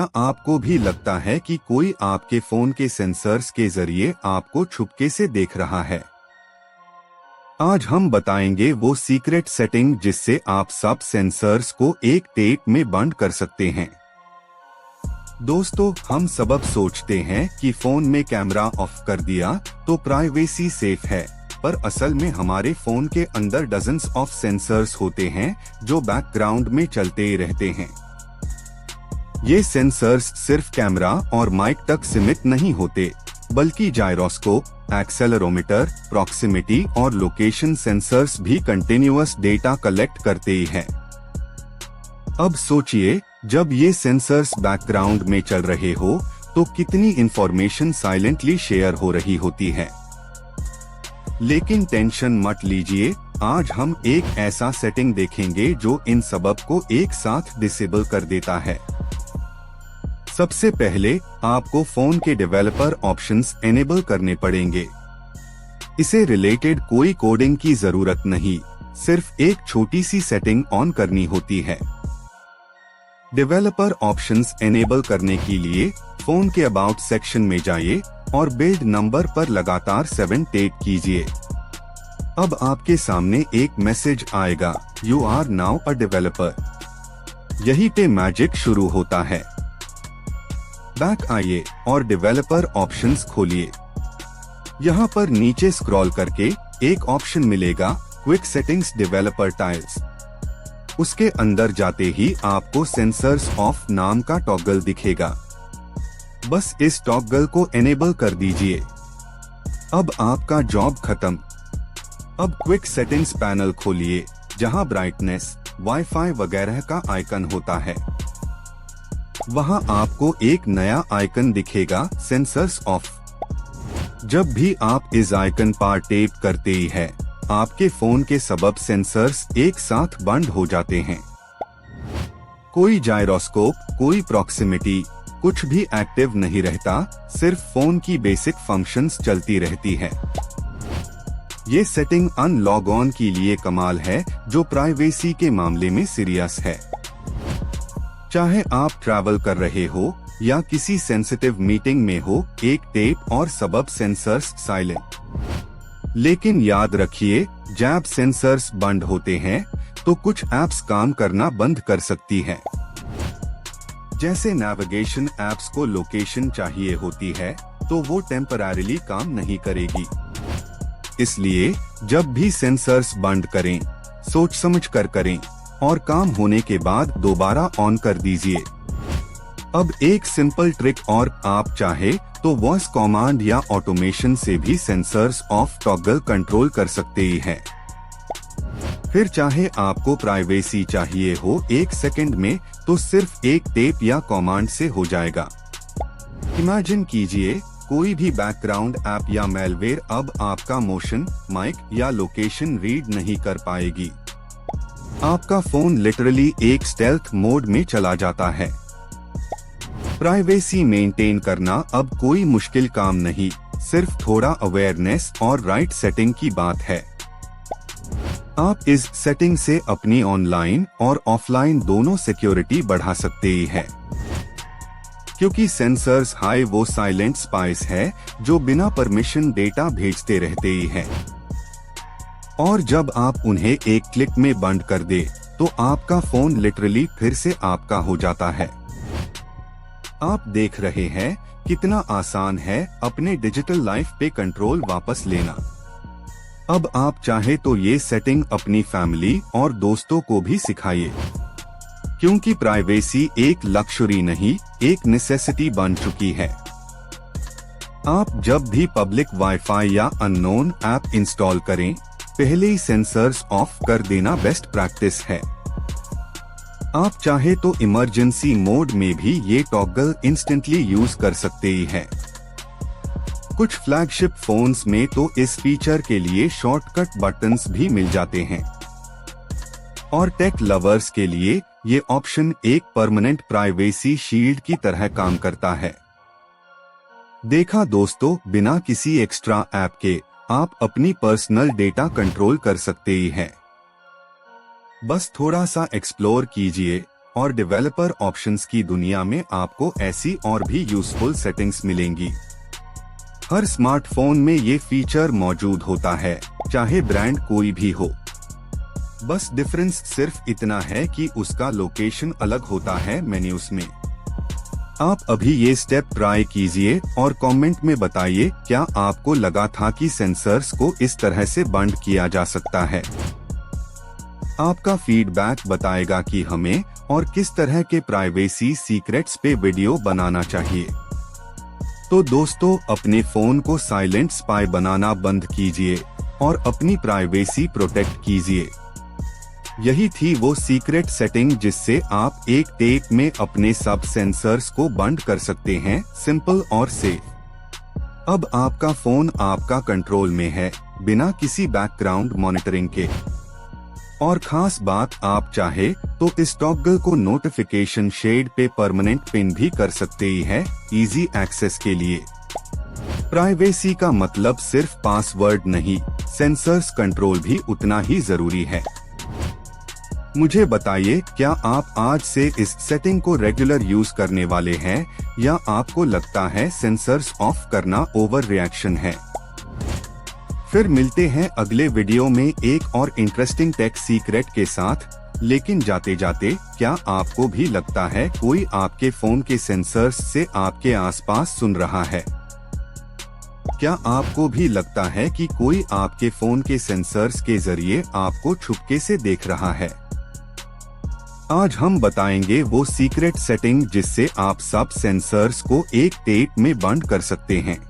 क्या आपको भी लगता है कि कोई आपके फोन के सेंसर्स के जरिए आपको छुपके से देख रहा है? आज हम बताएंगे वो सीक्रेट सेटिंग जिससे आप सब सेंसर्स को एक टेप में बंद कर सकते हैं। दोस्तों, हम सबब सोचते हैं कि फोन में कैमरा ऑफ कर दिया तो प्राइवेसी सेफ है, पर असल में हमारे फोन के अंदर डजन्स ऑफ सेंसर्स होते हैं जो बैकग्राउंड में चलते रहते हैं। ये सेंसर्स सिर्फ कैमरा और माइक तक सीमित नहीं होते, बल्कि जायरोस्कोप, एक्सेलेरोमीटर, प्रॉक्सिमिटी और लोकेशन सेंसर्स भी कंटिन्यूअस डेटा कलेक्ट करते ही हैं। अब सोचिए, जब ये सेंसर्स बैकग्राउंड में चल रहे हो तो कितनी इंफॉर्मेशन साइलेंटली शेयर हो रही होती है। लेकिन टेंशन मत लीजिए, आज हम एक ऐसा सेटिंग देखेंगे जो इन सबब को एक साथ डिसेबल कर देता है। सबसे पहले आपको फोन के डेवलपर ऑप्शंस एनेबल करने पड़ेंगे। इसे रिलेटेड कोई कोडिंग की जरूरत नहीं, सिर्फ एक छोटी सी सेटिंग ऑन करनी होती है। डेवलपर ऑप्शंस एनेबल करने के लिए फोन के अबाउट सेक्शन में जाइए और बिल्ड नंबर पर लगातार 7 टैप कीजिए। अब आपके सामने एक मैसेज आएगा, you are now a developer. यही पे मैजिक शुरू होता है। बैक आइए और डेवलपर ऑप्शंस खोलिए। यहाँ पर नीचे स्क्रॉल करके एक ऑप्शन मिलेगा, क्विक सेटिंग्स डेवलपर टाइल्स। उसके अंदर जाते ही आपको सेंसर्स ऑफ नाम का टॉगल दिखेगा। बस इस टॉगल को एनेबल कर दीजिए। अब आपका जॉब खत्म। अब क्विक सेटिंग्स पैनल खोलिए, जहां ब्राइटनेस, वाईफाई वगैरह का आइकन होता है। वहां आपको एक नया आइकन दिखेगा, सेंसर्स ऑफ। जब भी आप इस आइकन पर टैप करते ही है, आपके फोन के सबब सेंसर्स एक साथ बंद हो जाते हैं। कोई जायरोस्कोप, कोई प्रॉक्सिमिटी, कुछ भी एक्टिव नहीं रहता, सिर्फ फोन की बेसिक फंक्शंस चलती रहती है। ये सेटिंग अनलॉग ऑन के लिए कमाल है, जो प्राइवेसी के मामले में सीरियस है। चाहे आप ट्रैवल कर रहे हो या किसी सेंसिटिव मीटिंग में हो, एक टैप और सबब सेंसर्स साइलेंट। लेकिन याद रखिए, जब सेंसर्स बंद होते हैं तो कुछ ऐप्स काम करना बंद कर सकती है। जैसे नेविगेशन ऐप्स को लोकेशन चाहिए होती है तो वो टेम्पररीली काम नहीं करेगी। इसलिए जब भी सेंसर्स बंद करें, सोच समझ कर करें और काम होने के बाद दोबारा ऑन कर दीजिए। अब एक सिंपल ट्रिक और, आप चाहे तो वॉइस कमांड या ऑटोमेशन से भी सेंसर्स ऑफ टॉगल कंट्रोल कर सकते ही हैं। फिर चाहे आपको प्राइवेसी चाहिए हो 1 सेकंड में, तो सिर्फ एक टैप या कमांड से हो जाएगा। इमेजिन कीजिए, कोई भी बैकग्राउंड ऐप या मेलवेयर अब आपका मोशन, माइक या लोकेशन रीड नहीं कर पाएगी। आपका फोन लिटरली एक स्टेल्थ मोड में चला जाता है। प्राइवेसी मेंटेन करना अब कोई मुश्किल काम नहीं, सिर्फ थोड़ा अवेयरनेस और राइट सेटिंग की बात है। आप इस सेटिंग से अपनी ऑनलाइन और ऑफलाइन दोनों सिक्योरिटी बढ़ा सकते ही हैं। क्योंकि सेंसर्स हाई वो साइलेंट स्पाइस है जो बिना परमिशन डेटा भेजते रहते ही हैं। और जब आप उन्हें एक क्लिक में बंद कर दे तो आपका फोन लिटरली फिर से आपका हो जाता है। आप देख रहे हैं कितना आसान है अपने डिजिटल लाइफ पे कंट्रोल वापस लेना। अब आप चाहे तो ये सेटिंग अपनी फैमिली और दोस्तों को भी सिखाइए, क्योंकि प्राइवेसी एक लक्जरी नहीं, एक नेसेसिटी बन चुकी है। आप जब भी पब्लिक वाईफाई या अननोन ऐप इंस्टॉल करें, पहले ही सेंसर्स ऑफ कर देना बेस्ट प्रैक्टिस है। आप चाहे तो इमरजेंसी मोड में भी ये टॉगल इंस्टेंटली यूज कर सकते ही हैं। कुछ फ्लैगशिप फोन्स में तो इस फीचर के लिए शॉर्टकट बटन्स भी मिल जाते हैं। और टेक लवर्स के लिए ये ऑप्शन एक परमानेंट प्राइवेसी शील्ड की तरह काम करता है। देखा दोस्तों, बिना किसी एक्स्ट्रा ऐप के आप अपनी पर्सनल डेटा कंट्रोल कर सकते ही हैं। बस थोड़ा सा एक्सप्लोर कीजिए और डेवलपर ऑप्शंस की दुनिया में आपको ऐसी और भी यूजफुल सेटिंग्स मिलेंगी। हर स्मार्टफोन में ये फीचर मौजूद होता है, चाहे ब्रांड कोई भी हो। बस डिफरेंस सिर्फ इतना है कि उसका लोकेशन अलग होता है मेन्यूज में। आप अभी ये स्टेप ट्राई कीजिए और कमेंट में बताइए क्या आपको लगा था कि सेंसर्स को इस तरह से बंद किया जा सकता है। आपका फीडबैक बताएगा कि हमें और किस तरह के प्राइवेसी सीक्रेट्स पे वीडियो बनाना चाहिए। तो दोस्तों, अपने फोन को साइलेंट स्पाई बनाना बंद कीजिए और अपनी प्राइवेसी प्रोटेक्ट कीजिए। यही थी वो सीक्रेट सेटिंग जिससे आप एक टेप में अपने सब सेंसर्स को बंद कर सकते हैं, सिंपल और सेफ। अब आपका फोन आपका कंट्रोल में है, बिना किसी बैकग्राउंड मॉनिटरिंग के। और खास बात, आप चाहे तो इस टॉगल को नोटिफिकेशन शेड पे परमानेंट पिन भी कर सकते ही है, इजी एक्सेस के लिए। प्राइवेसी का मतलब सिर्फ पासवर्ड नहीं, सेंसर्स कंट्रोल भी उतना ही जरूरी है। मुझे बताइए, क्या आप आज से इस सेटिंग को रेगुलर यूज करने वाले हैं या आपको लगता है सेंसर्स ऑफ करना ओवर रिएक्शन है? फिर मिलते हैं अगले वीडियो में एक और इंटरेस्टिंग टेक सीक्रेट के साथ। लेकिन जाते जाते, क्या आपको भी लगता है कोई आपके फोन के सेंसर्स से आपके आसपास सुन रहा है? क्या आपको भी लगता है कि कोई आपके फोन के सेंसर्स के जरिए आपको छुपके से देख रहा है? आज हम बताएंगे वो सीक्रेट सेटिंग जिससे आप सब सेंसर्स को एक टेप में बंद कर सकते हैं।